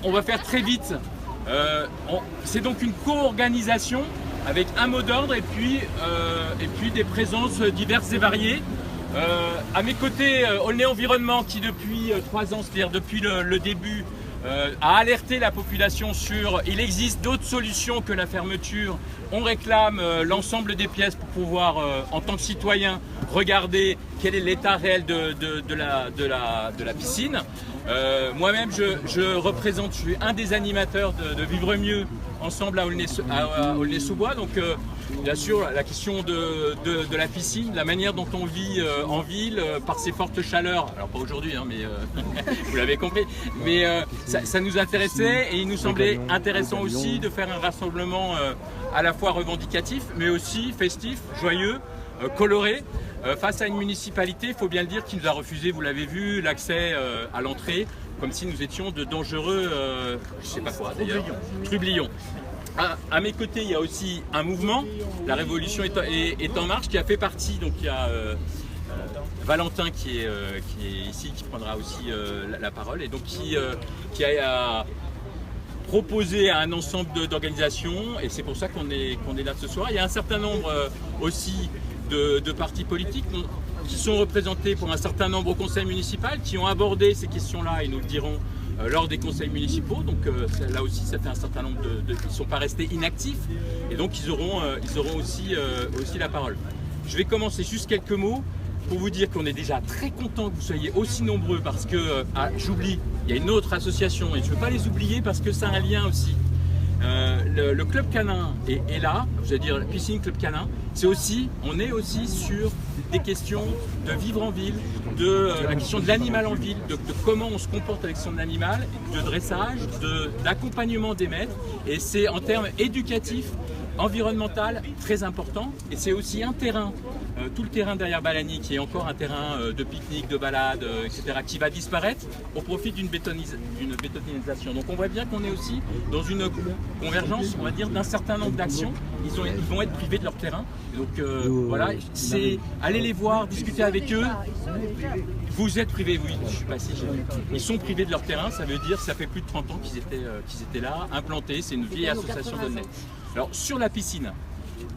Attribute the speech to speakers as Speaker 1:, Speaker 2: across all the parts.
Speaker 1: on va faire très vite. C'est donc une co-organisation avec un mot d'ordre et puis des présences diverses et variées. À mes côtés, Aulnay Environnement qui depuis 3 ans, c'est-à-dire depuis le début, a alerté la population sur il existe d'autres solutions que la fermeture. On réclame l'ensemble des pièces pour pouvoir, en tant que citoyen, regarder quel est l'état réel de la piscine. Moi-même, je suis un des animateurs de Vivre Mieux ensemble à Aulnay-sous-Bois. Donc, bien sûr, la question de la piscine, la manière dont on vit en ville par ces fortes chaleurs. Alors, pas aujourd'hui, hein, mais vous l'avez compris. Mais ça nous intéressait et il nous semblait intéressant aussi de faire un rassemblement à la fois revendicatif, mais aussi festif, joyeux, coloré. Face à une municipalité, il faut bien le dire, qui nous a refusé, vous l'avez vu, l'accès à l'entrée, comme si nous étions de dangereux, je sais pas quoi d'ailleurs, trublions. À mes côtés, il y a aussi un mouvement, la Révolution est en marche, qui a fait partie, donc il y a Valentin qui est ici, qui prendra aussi la parole, et donc qui a proposé à un ensemble d'organisations, et c'est pour ça qu'on est là ce soir. Il y a un certain nombre aussi de partis politiques qui sont représentés pour un certain nombre au conseil municipal, qui ont abordé ces questions-là et nous le diront lors des conseils municipaux. Donc là aussi, ça fait un certain nombre ils ne sont pas restés inactifs et donc ils auront aussi la parole. Je vais commencer juste quelques mots pour vous dire qu'on est déjà très content que vous soyez aussi nombreux parce que, j'oublie, il y a une autre association et je ne veux pas les oublier parce que ça a un lien aussi. Le Club Canin est là, je veux dire Piscine Club Canin, on est aussi sur des questions de vivre en ville, de la question de l'animal en ville, de comment on se comporte avec son animal, de dressage, d'accompagnement des maîtres, et c'est en termes éducatifs, environnemental très important, et c'est aussi un terrain, tout le terrain derrière Balagny qui est encore un terrain de pique-nique, de balade, etc., qui va disparaître au profit d'une bétonisation. Donc on voit bien qu'on est aussi dans une convergence, on va dire, d'un certain nombre d'actions. Ils vont être privés de leur terrain. Et donc voilà, c'est aller les voir, discuter avec eux. Vous êtes privés, oui, je suis passé. Ils sont privés de leur terrain, ça veut dire que ça fait plus de 30 ans qu'ils étaient là, implantés. C'est une vieille association d'Aulnay. Alors sur la piscine,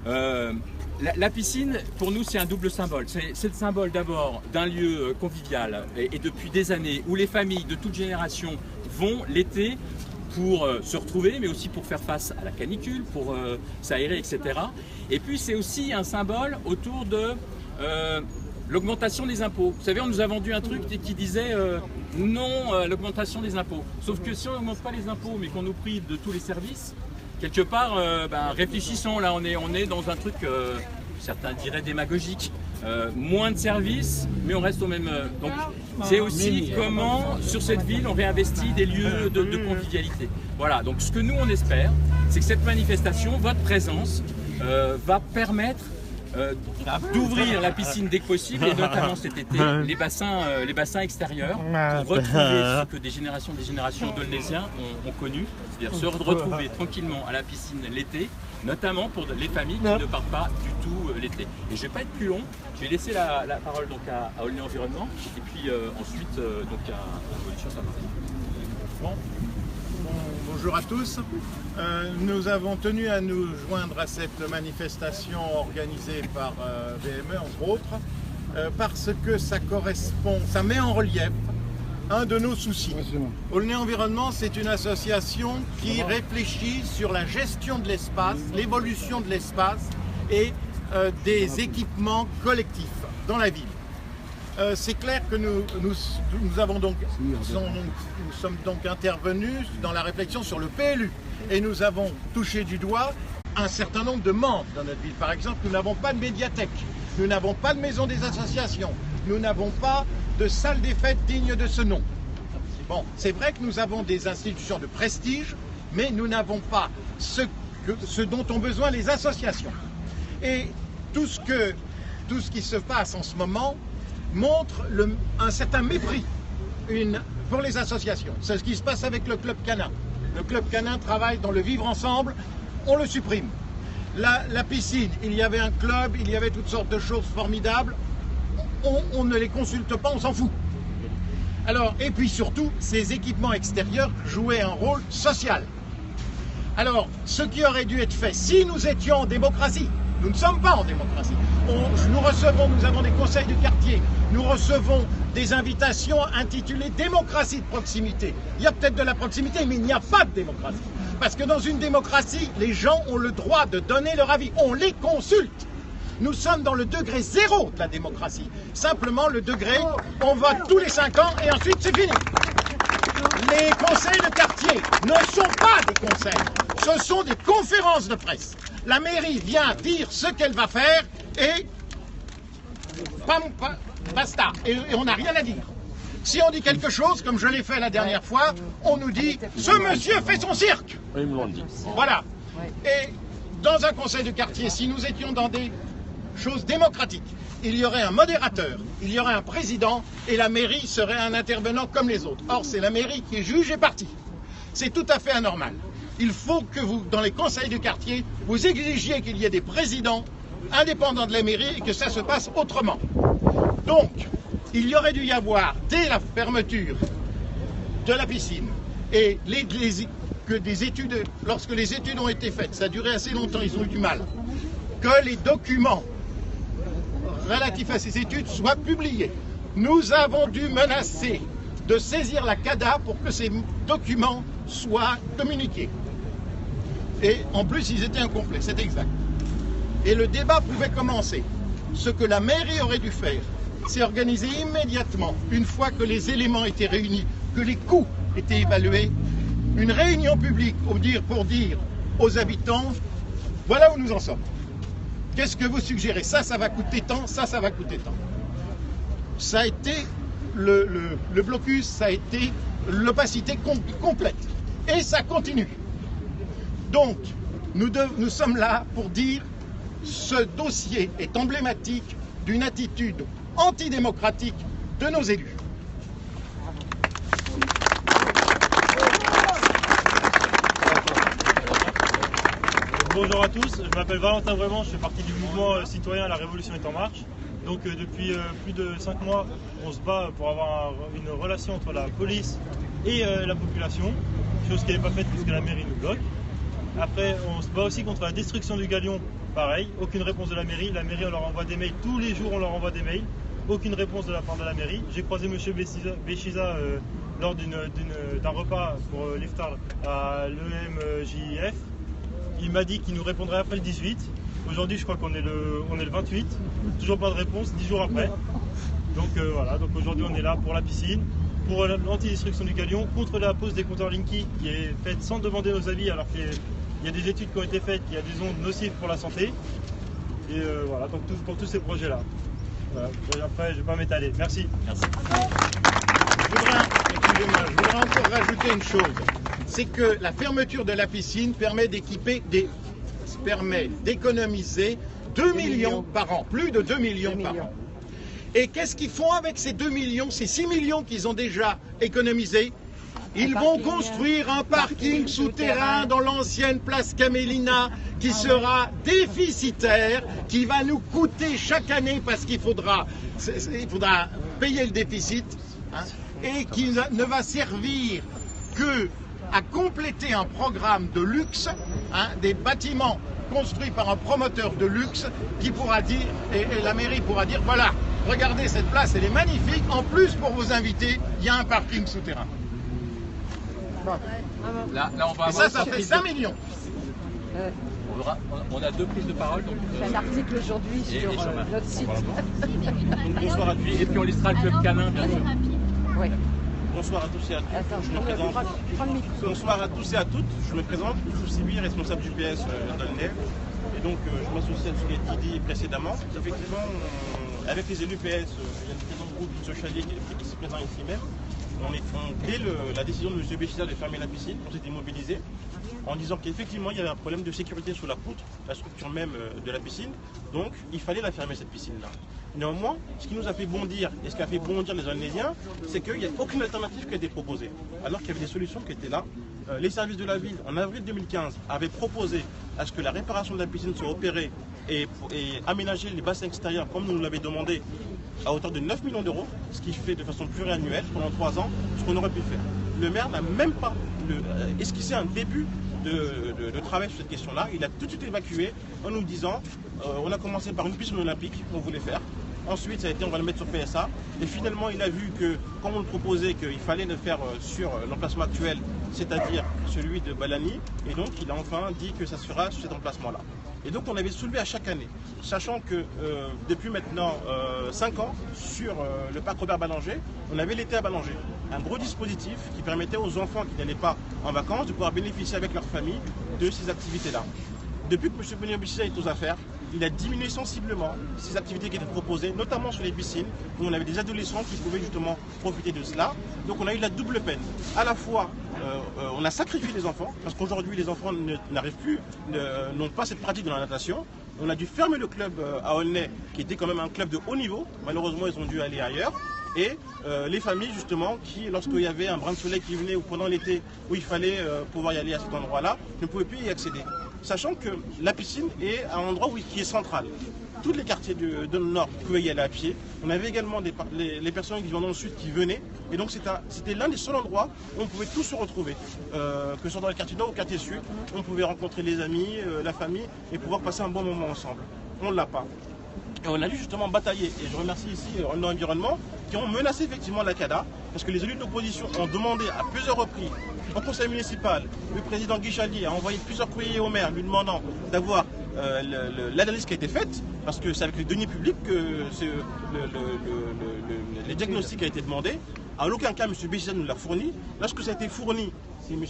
Speaker 1: la piscine pour nous c'est un double symbole. C'est le symbole d'abord d'un lieu convivial et depuis des années où les familles de toute génération vont l'été pour se retrouver, mais aussi pour faire face à la canicule, pour s'aérer, etc. Et puis c'est aussi un symbole autour de l'augmentation des impôts. Vous savez, on nous a vendu un truc qui disait non à l'augmentation des impôts. Sauf que si on n'augmente pas les impôts, mais qu'on nous prive de tous les services, quelque part, réfléchissons, là on est dans un truc, certains diraient démagogique, moins de services, mais on reste au même... donc c'est aussi comment, sur cette ville, on réinvestit des lieux de convivialité. Voilà, donc ce que nous on espère, c'est que cette manifestation, votre présence, va permettre d'ouvrir la piscine dès que possible, et notamment cet été, les bassins extérieurs, pour retrouver ce que des générations d'Aulnaysiens ont connu, c'est-à-dire se retrouver tranquillement à la piscine l'été, notamment pour les familles qui ne partent pas du tout l'été. Et je ne vais pas être plus long, je vais laisser la parole donc à Aulnay Environnement, et puis ensuite donc à Révolution Saint-Martin.
Speaker 2: Bonjour à tous. Nous avons tenu à nous joindre à cette manifestation organisée par VME entre autres, parce que ça met en relief un de nos soucis. Aulnay Environnement, c'est une association qui réfléchit sur la gestion de l'espace, l'évolution de l'espace et des équipements collectifs dans la ville. C'est clair que nous sommes donc intervenus dans la réflexion sur le PLU et nous avons touché du doigt un certain nombre de membres dans notre ville. Par exemple, nous n'avons pas de médiathèque, nous n'avons pas de maison des associations, nous n'avons pas de salle des fêtes digne de ce nom. Bon, c'est vrai que nous avons des institutions de prestige, mais nous n'avons pas ce dont ont besoin les associations. Et tout ce qui se passe en ce moment montre un certain mépris pour les associations. C'est ce qui se passe avec le Club Canin. Le Club Canin travaille dans le vivre ensemble, on le supprime. La piscine, il y avait un club, il y avait toutes sortes de choses formidables, on ne les consulte pas, on s'en fout. Alors, et puis surtout, ces équipements extérieurs jouaient un rôle social. Alors, ce qui aurait dû être fait, si nous étions en démocratie, nous ne sommes pas en démocratie. Nous avons des conseils de quartier, nous recevons des invitations intitulées démocratie de proximité. Il y a peut-être de la proximité, mais il n'y a pas de démocratie. Parce que dans une démocratie, les gens ont le droit de donner leur avis. On les consulte. Nous sommes dans le degré 0 de la démocratie. Simplement le degré, on vote tous les 5 ans et ensuite c'est fini. Les conseils de quartier ne sont pas des conseils, ce sont des conférences de presse. La mairie vient dire ce qu'elle va faire et basta. Et on n'a rien à dire. Si on dit quelque chose, comme je l'ai fait la dernière fois, on nous dit « ce monsieur fait son cirque ».
Speaker 1: Ils me l'ont dit.
Speaker 2: Voilà. Et dans un conseil de quartier, si nous étions dans des choses démocratiques, il y aurait un modérateur, il y aurait un président et la mairie serait un intervenant comme les autres. Or, c'est la mairie qui est juge et partie. C'est tout à fait anormal. Il faut que vous, dans les conseils de quartier, vous exigiez qu'il y ait des présidents indépendants de la mairie et que ça se passe autrement. Donc, il y aurait dû y avoir, dès la fermeture de la piscine, et que des études, lorsque les études ont été faites, ça a duré assez longtemps, ils ont eu du mal, que les documents relatifs à ces études soient publiés. Nous avons dû menacer de saisir la CADA pour que ces documents soient communiqués. Et en plus, ils étaient incomplets, c'est exact. Et le débat pouvait commencer. Ce que la mairie aurait dû faire, c'est organiser immédiatement, une fois que les éléments étaient réunis, que les coûts étaient évalués, une réunion publique pour dire aux habitants, voilà où nous en sommes. Qu'est-ce que vous suggérez? Ça va coûter tant, ça va coûter tant. Ça a été le blocus, ça a été l'opacité complète. Et ça continue. Donc, nous sommes là pour dire ce dossier est emblématique d'une attitude antidémocratique de nos élus.
Speaker 3: Bonjour à tous, je m'appelle Valentin Vraiment, je fais partie du mouvement citoyen La Révolution est en marche. Donc depuis plus de 5 mois, on se bat pour avoir une relation entre la police et la population, chose qui n'est pas faite puisque la mairie nous bloque. Après, on se bat aussi contre la destruction du Galion, pareil, aucune réponse de la mairie, on leur envoie des mails, tous les jours on leur envoie des mails, aucune réponse de la part de la mairie. J'ai croisé M. Béchiza lors d'un repas pour l'iftar à l'EMJIF. Il m'a dit qu'il nous répondrait après le 18. Aujourd'hui, je crois qu'on est le 28. Toujours pas de réponse, 10 jours après. Donc voilà, donc aujourd'hui on est là pour la piscine, pour l'antidestruction du Galion, contre la pose des compteurs Linky qui est faite sans demander nos avis alors qu'il y a des études qui ont été faites, il y a des ondes nocives pour la santé. Et voilà, donc pour tous ces projets-là. Voilà. Après, je ne vais pas m'étaler. Merci.
Speaker 1: Merci.
Speaker 2: Je voudrais encore rajouter une chose. C'est que la fermeture de la piscine permet d'économiser 2 millions par an, plus de 2 millions par an. Et qu'est-ce qu'ils font avec ces 2 millions, ces 6 millions qu'ils ont déjà économisés? Ils vont construire un parking souterrain dans l'ancienne place Camélina qui sera déficitaire, qui va nous coûter chaque année parce qu'il faudra payer le déficit, hein, et qui ne va servir que à compléter un programme de luxe, hein, des bâtiments construits par un promoteur de luxe qui pourra dire, et la mairie pourra dire, voilà, regardez cette place, elle est magnifique, en plus pour vos invités, il y a un parking souterrain.
Speaker 1: Là, on va
Speaker 2: et ça fait 5 millions.
Speaker 1: On a 2 prises de parole.
Speaker 4: C'est un article aujourd'hui sur notre site.
Speaker 3: Bonsoir à tous.
Speaker 1: Et puis on listera le club canin, bien sûr.
Speaker 4: Oui.
Speaker 3: Bonsoir à tous et à toutes.
Speaker 4: Attends,
Speaker 3: Je me présente.
Speaker 4: prends le micro.
Speaker 3: Bonsoir à tous et à toutes. Je me présente, Youssouf Sibi, responsable du PS d'Aulnay. Et donc, je m'associe à ce qui a été dit précédemment. Effectivement, avec les élus PS, il y a une présence groupe du Chalier qui se présente ici même. Dès la décision de M. Béchiza de fermer la piscine, on s'était mobilisé en disant qu'effectivement il y avait un problème de sécurité sous la poutre, la structure même de la piscine, donc il fallait la fermer cette piscine-là. Néanmoins, ce qui nous a fait bondir et ce qui a fait bondir les Aulnaysiens, c'est qu'il n'y a aucune alternative qui a été proposée, alors qu'il y avait des solutions qui étaient là. Les services de la ville, en avril 2015, avaient proposé à ce que la réparation de la piscine soit opérée et aménager les bassins extérieurs comme nous l'avons demandé
Speaker 5: à hauteur de 9 millions d'euros, ce qui fait de façon pluriannuelle pendant 3 ans ce qu'on aurait pu faire. Le maire n'a même pas esquissé un début de travail sur cette question-là. Il a tout de suite évacué en nous disant on a commencé par une piscine olympique qu'on voulait faire. Ensuite, ça a été on va le mettre sur PSA. Et finalement, il a vu que, comme on le proposait, qu'il fallait le faire sur l'emplacement actuel, c'est-à-dire celui de Balani. Et donc, il a enfin dit que ça se fera sur cet emplacement-là. Et donc, on avait soulevé à chaque année, sachant que depuis maintenant 5 ans, sur le parc Robert Ballanger, on avait l'été à Ballanger. Un gros dispositif qui permettait aux enfants qui n'allaient pas en vacances de pouvoir bénéficier avec leur famille de ces activités-là. Depuis que M. Beniambichia est aux affaires, il a diminué sensiblement ces activités qui étaient proposées, notamment sur les piscines, où on avait des adolescents qui pouvaient justement profiter de cela. Donc on a eu la double peine. À la fois, on a sacrifié les enfants, parce qu'aujourd'hui les enfants n'arrivent plus, n'ont pas cette pratique de la natation. On a dû fermer le club à Aulnay, qui était quand même un club de haut niveau. Malheureusement, ils ont dû aller ailleurs. Et les familles, justement, qui, lorsqu'il y avait un brin de soleil qui venait, ou pendant l'été, où il fallait pouvoir y aller à cet endroit-là, ne pouvaient plus y accéder. Sachant que la piscine est un endroit qui est central. Tous les quartiers de nord pouvaient y aller à pied. On avait également les personnes qui vivaient dans le sud qui venaient. Et donc c'était l'un des seuls endroits où on pouvait tous se retrouver. Que ce soit dans le quartier nord ou le quartier sud, on pouvait rencontrer les amis, la famille et pouvoir passer un bon moment ensemble. On ne l'a pas. Et on a dû justement batailler, et je remercie ici l'environnement, qui ont menacé effectivement la CADA, parce que les élus d'opposition ont demandé à plusieurs reprises, au conseil municipal, le président Guy Chalier a envoyé plusieurs courriers au maire lui demandant d'avoir l'analyse qui a été faite, parce que c'est avec les deniers publics que le diagnostic a été demandé. À aucun cas, M. Béchia nous l'a fourni. Lorsque ça a été fourni, c'est M.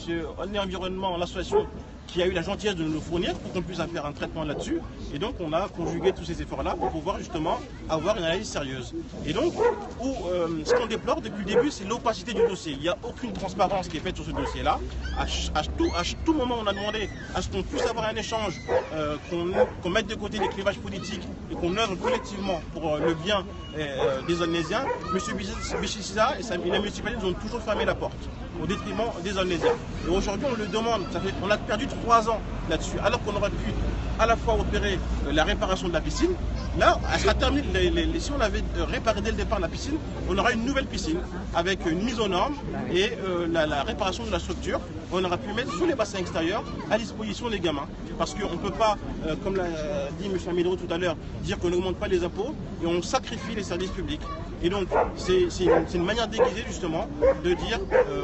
Speaker 5: Environnement, l'association, qui a eu la gentillesse de nous le fournir pour qu'on puisse faire un traitement là-dessus. Et donc on a conjugué tous ces efforts-là pour pouvoir justement avoir une analyse sérieuse. Et donc, ce qu'on déplore depuis le début, c'est l'opacité du dossier. Il n'y a aucune transparence qui est faite sur ce dossier-là. À tout moment, on a demandé à ce qu'on puisse avoir un échange, qu'on mette de côté les clivages politiques et qu'on œuvre collectivement pour le bien des Aulnaisiens. M. Béchia et la municipalité nous ont toujours fermé la porte au détriment des Aulnaisiens. Et aujourd'hui, on le demande. On a perdu 3 ans là-dessus, alors qu'on aurait pu à la fois opérer la réparation de la piscine. Là, elle sera terminée. Si on avait réparé dès le départ la piscine, on aura une nouvelle piscine avec une mise aux normes et la réparation de la structure. On aurait pu mettre sous les bassins extérieurs à disposition des gamins. Parce qu'on ne peut pas, comme l'a dit M. Amidro tout à l'heure, dire qu'on n'augmente pas les impôts et on sacrifie les services publics. Et donc, c'est une manière déguisée justement de dire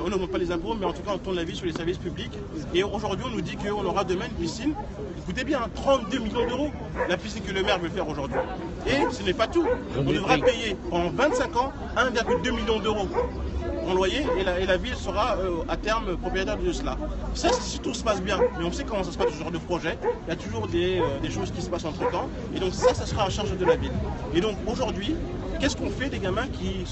Speaker 5: on n'augmente pas les impôts, mais en tout cas on tourne la vie sur les services publics. Et aujourd'hui, on nous dit qu'on aura demain une piscine. Écoutez bien, 32 millions d'euros, la piscine que le maire veut faire aujourd'hui. Et ce n'est pas tout. On devra payer pendant 25 ans 1,2 million d'euros en loyer et la ville sera à terme propriétaire de cela. Ça, si tout se passe bien, mais on sait comment ça se passe ce genre de projet, il y a toujours des choses qui se passent entre temps. Et donc ça sera à charge de la ville. Et donc aujourd'hui, qu'est-ce qu'on fait des gamins qui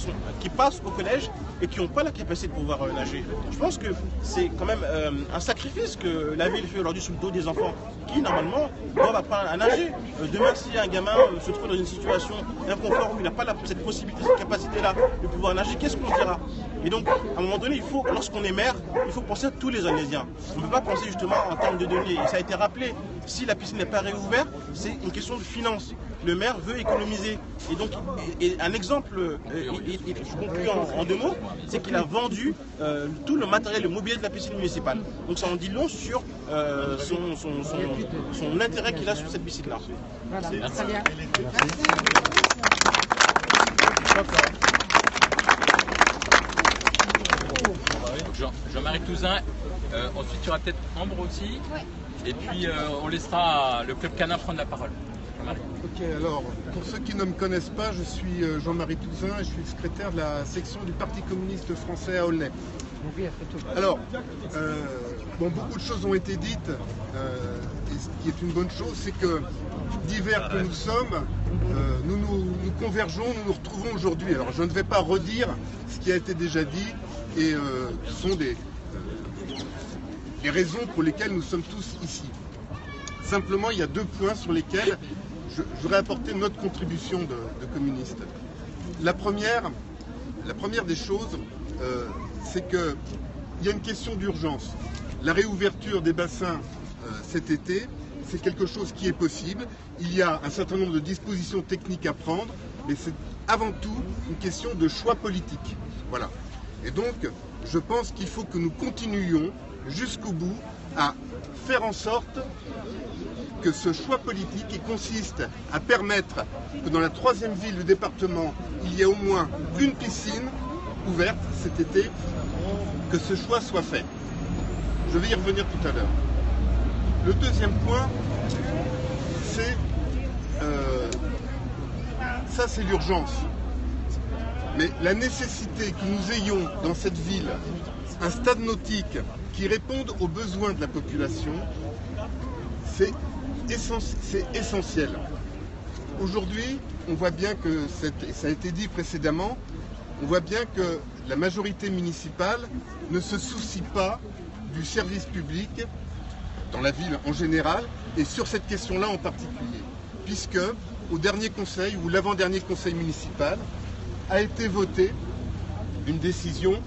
Speaker 5: passent au collège et qui n'ont pas la capacité de pouvoir nager? Je pense que c'est quand même un sacrifice que la ville fait aujourd'hui sur le dos des enfants qui, normalement, doivent apprendre à nager. Demain, si un gamin se trouve dans une situation d'inconfort où il n'a pas cette possibilité, cette capacité-là de pouvoir nager, qu'est-ce qu'on dira? Et donc, à un moment donné, il faut, lorsqu'on est maire, il faut penser à tous les Aulnaisiens. On ne peut pas penser justement en termes de deniers. Et ça a été rappelé, si la piscine n'est pas réouverte, c'est une question de finances. Le maire veut économiser. Et donc, un exemple, je conclue en 2 mots, c'est qu'il a vendu tout le matériel, le mobilier de la piscine municipale. Donc ça en dit long sur son intérêt qu'il a sur cette piscine-là.
Speaker 4: Voilà, très bien.
Speaker 1: Jean-Marie Touzin, ensuite il y aura peut-être Ambre aussi, et puis on laissera le Club Canin prendre la parole.
Speaker 6: Ok, alors pour ceux qui ne me connaissent pas, je suis Jean-Marie Touzin et je suis le secrétaire de la section du Parti communiste français à Aulnay. Alors, beaucoup de choses ont été dites, et ce qui est une bonne chose, c'est que divers que nous sommes, nous convergeons, nous nous retrouvons aujourd'hui. Alors je ne vais pas redire ce qui a été déjà dit, et ce sont les raisons pour lesquelles nous sommes tous ici. Simplement, il y a 2 points sur lesquels je voudrais apporter notre contribution de communistes. La première des choses, c'est qu'il y a une question d'urgence. La réouverture des bassins cet été, c'est quelque chose qui est possible. Il y a un certain nombre de dispositions techniques à prendre, mais c'est avant tout une question de choix politique. Voilà. Et donc, je pense qu'il faut que nous continuions jusqu'au bout à faire en sorte que ce choix politique qui consiste à permettre que dans la 3e ville du département, il y ait au moins une piscine ouverte cet été, que ce choix soit fait. Je vais y revenir tout à l'heure. Le deuxième point, c'est ça, c'est l'urgence. Mais la nécessité que nous ayons dans cette ville un stade nautique qui réponde aux besoins de la population, c'est essentiel. Aujourd'hui, on voit bien que, ça a été dit précédemment, on voit bien que la majorité municipale ne se soucie pas du service public dans la ville en général et sur cette question-là en particulier, puisque au dernier conseil ou l'avant-dernier conseil municipal a été votée une décision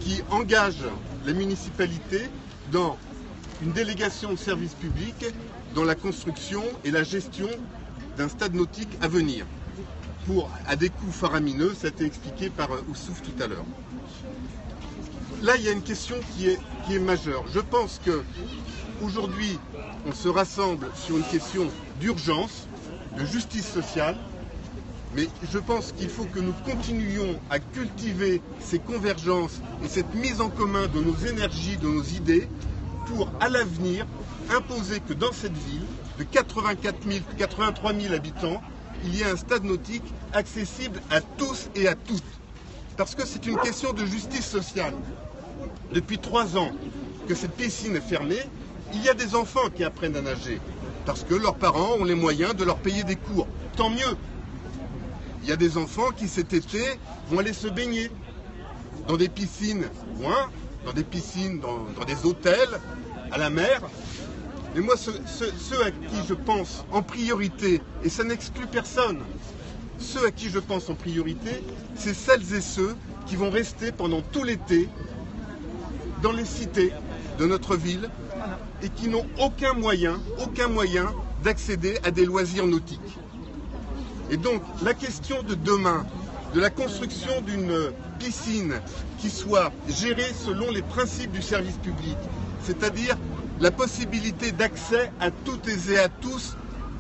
Speaker 6: qui engage la municipalité dans une délégation de service public dans la construction et la gestion d'un stade nautique à venir, à des coûts faramineux, ça a été expliqué par Oussouf tout à l'heure. Là, il y a une question qui est majeure. Je pense qu'aujourd'hui, on se rassemble sur une question d'urgence, de justice sociale, mais je pense qu'il faut que nous continuions à cultiver ces convergences et cette mise en commun de nos énergies, de nos idées, pour, à l'avenir, imposer que dans cette ville, de 83 000 habitants, il y ait un stade nautique accessible à tous et à toutes. Parce que c'est une question de justice sociale. Depuis 3 ans que cette piscine est fermée, il y a des enfants qui apprennent à nager. Parce que leurs parents ont les moyens de leur payer des cours. Tant mieux. Il y a des enfants qui cet été vont aller se baigner dans des piscines loin, dans des piscines, dans des hôtels, à la mer. Mais moi, ceux à qui je pense en priorité, et ça n'exclut personne, ceux à qui je pense en priorité, c'est celles et ceux qui vont rester pendant tout l'été dans les cités de notre ville et qui n'ont aucun moyen d'accéder à des loisirs nautiques. Et donc, la question de demain, de la construction d'une piscine qui soit gérée selon les principes du service public, c'est-à-dire la possibilité d'accès à toutes et à tous,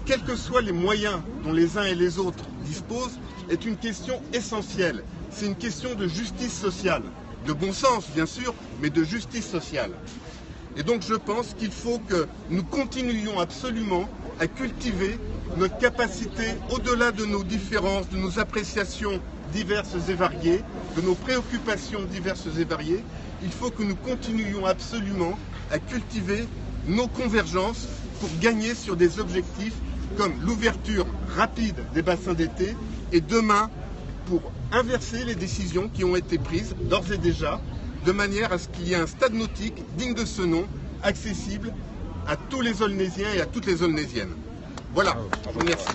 Speaker 6: quels que soient les moyens dont les uns et les autres disposent, est une question essentielle. C'est une question de justice sociale, de bon sens bien sûr, mais de justice sociale. Et donc je pense qu'il faut que nous continuions absolument à cultiver notre capacité, au-delà de nos différences, de nos appréciations diverses et variées, de nos préoccupations diverses et variées, il faut que nous continuions absolument à cultiver nos convergences pour gagner sur des objectifs comme l'ouverture rapide des bassins d'été et demain pour inverser les décisions qui ont été prises d'ores et déjà de manière à ce qu'il y ait un stade nautique digne de ce nom, accessible à tous les Aulnaisiens et à toutes les Aulnaisiennes. Voilà, je vous remercie.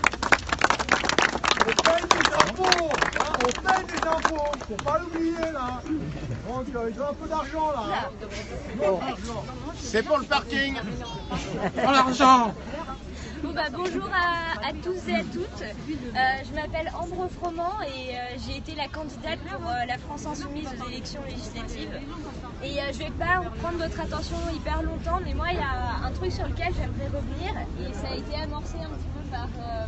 Speaker 7: On paye des impôts, faut pas l'oublier là. Donc ils ont un peu d'argent là.
Speaker 2: C'est pour le parking.
Speaker 7: Pour l'argent.
Speaker 8: Bon bah, bonjour à tous et à toutes. Je m'appelle Ambre Froment et j'ai été la candidate pour la France Insoumise aux élections législatives. Et je vais pas prendre votre attention hyper longtemps, mais moi il y a un truc sur lequel j'aimerais revenir et ça a été amorcé un petit peu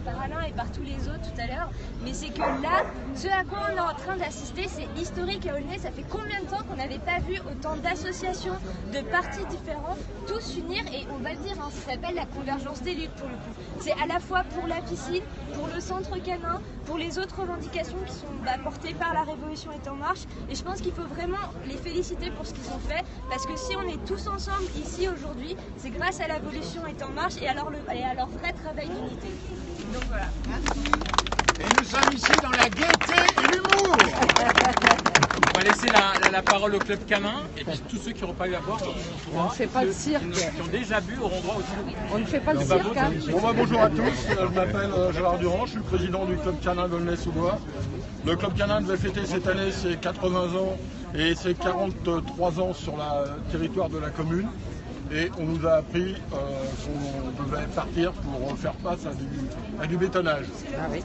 Speaker 8: par Alain et par tous les autres tout à l'heure. Mais c'est que là, ce à quoi on est en train d'assister, c'est historique à Aulnay. Ça fait combien de temps qu'on n'avait pas vu autant d'associations, de partis différents, tous s'unir et on va le dire, hein, ça s'appelle la convergence des luttes pour le coup. C'est à la fois pour la piscine, pour le centre canin, pour les autres revendications qui sont portées par la Révolution est en marche. Et je pense qu'il faut vraiment les féliciter pour ce qu'ils ont fait, parce que si on est tous ensemble ici aujourd'hui, c'est grâce à la Révolution est en marche et à leur vrai travail d'unité. Donc voilà.
Speaker 2: Et nous sommes ici dans la gaieté et l'humour.
Speaker 1: On va laisser la parole au club canin et puis tous ceux qui n'auront pas eu à boire
Speaker 4: On ne fait pas de cirque.
Speaker 1: qui ont déjà bu auront droit aussi.
Speaker 4: On ne fait pas de cirque. Hein.
Speaker 7: Bon bah, bonjour à tous, je m'appelle Gérard Durand, je suis président du club canin d'Aulnay-sous-Bois. Le club canin devait fêter cette année ses 80 ans et ses 43 ans sur le territoire de la commune. et on nous a appris qu'on devait partir pour faire face à du bétonnage.
Speaker 4: Ah oui.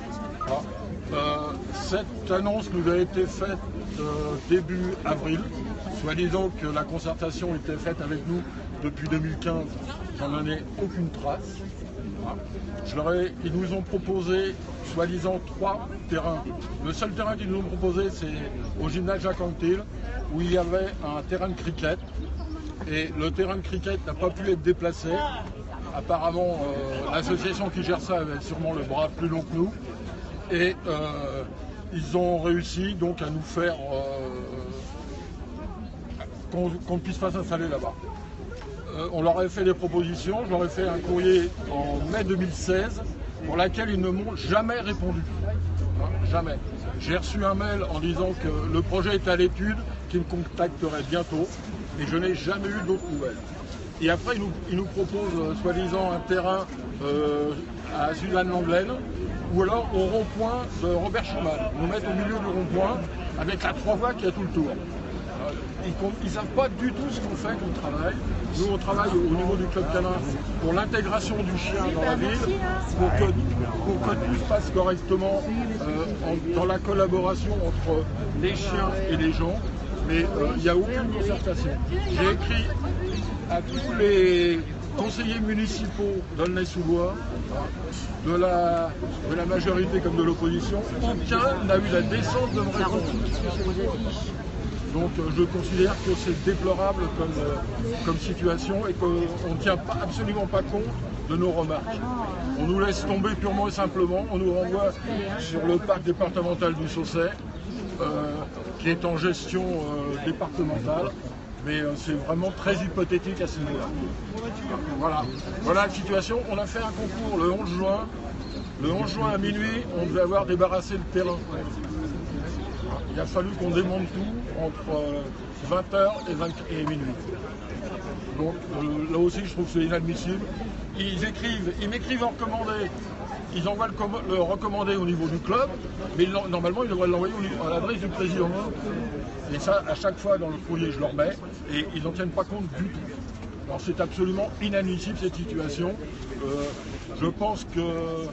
Speaker 7: Cette annonce nous a été faite début avril, soi-disant que la concertation était faite avec nous depuis 2015, j'en ai aucune trace. Ils nous ont proposé, soi-disant, 3 terrains. Le seul terrain qu'ils nous ont proposé, c'est au gymnase Jacques Anquetil, où il y avait un terrain de cricket. Et le terrain de cricket n'a pas pu être déplacé. Apparemment, l'association qui gère ça avait sûrement le bras plus long que nous. Et ils ont réussi donc à nous faire qu'on puisse pas s'installer là-bas. On leur a fait des propositions, je leur ai fait un courrier en mai 2016 pour laquelle ils ne m'ont jamais répondu. Jamais. J'ai reçu un mail en disant que le projet était à l'étude, qu'ils me contacteraient bientôt, et je n'ai jamais eu d'autres nouvelles. Et après, ils nous proposent soi-disant un terrain à Suzanne-Langlaine, ou alors au rond-point de Robert Schuman. Nous mettre au milieu du rond-point avec la 3 voies qui a tout le tour. Ils ne savent pas du tout ce qu'on fait comme travail. Nous, on travaille au niveau du club canin pour l'intégration du chien dans la ville, pour que tout se passe correctement dans la collaboration entre les chiens et les gens. Mais il n'y a aucune concertation. J'ai écrit à tous les conseillers municipaux d'Aulnay-sous-Bois, de la majorité comme de l'opposition. Aucun n'a eu la décence de me répondre. Donc je considère que c'est déplorable comme situation et qu'on ne tient absolument pas compte de nos remarques. On nous laisse tomber purement et simplement, on nous renvoie sur le parc départemental du Saucet, qui est en gestion départementale, mais c'est vraiment très hypothétique à ce niveau-là. Voilà la situation. On a fait un concours le 11 juin. Le 11 juin à minuit, on devait avoir débarrassé le terrain. Il a fallu qu'on démonte tout entre 20h et minuit. Donc là aussi, je trouve que c'est inadmissible. Ils m'écrivent en recommandé, ils envoient le recommandé au niveau du club, mais normalement, ils devraient l'envoyer à l'adresse du président. Et ça, à chaque fois, dans le courrier, je leur mets, et ils n'en tiennent pas compte du tout. Alors c'est absolument inadmissible cette situation. Je pense que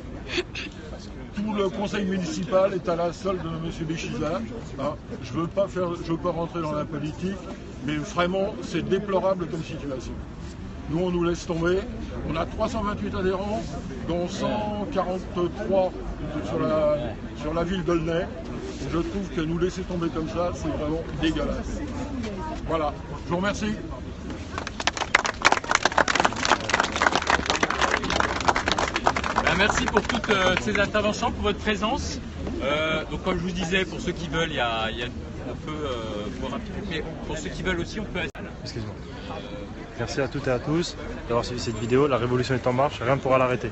Speaker 7: tout le conseil municipal est à la solde de M. Béchiza. Je ne veux pas rentrer dans la politique, mais vraiment c'est déplorable comme situation. Nous on nous laisse tomber. On a 328 adhérents, dont 143 sur la ville d'Aulnay. Je trouve que nous laisser tomber comme ça, c'est vraiment dégueulasse. Voilà, je vous remercie.
Speaker 1: Merci pour toutes ces interventions, pour votre présence. Donc comme je vous disais, pour ceux qui veulent, on peut voir un petit peu, mais pour ceux qui veulent aussi, on peut...
Speaker 3: Excuse-moi. Merci à toutes et à tous d'avoir suivi cette vidéo. La révolution est en marche, rien ne pourra l'arrêter.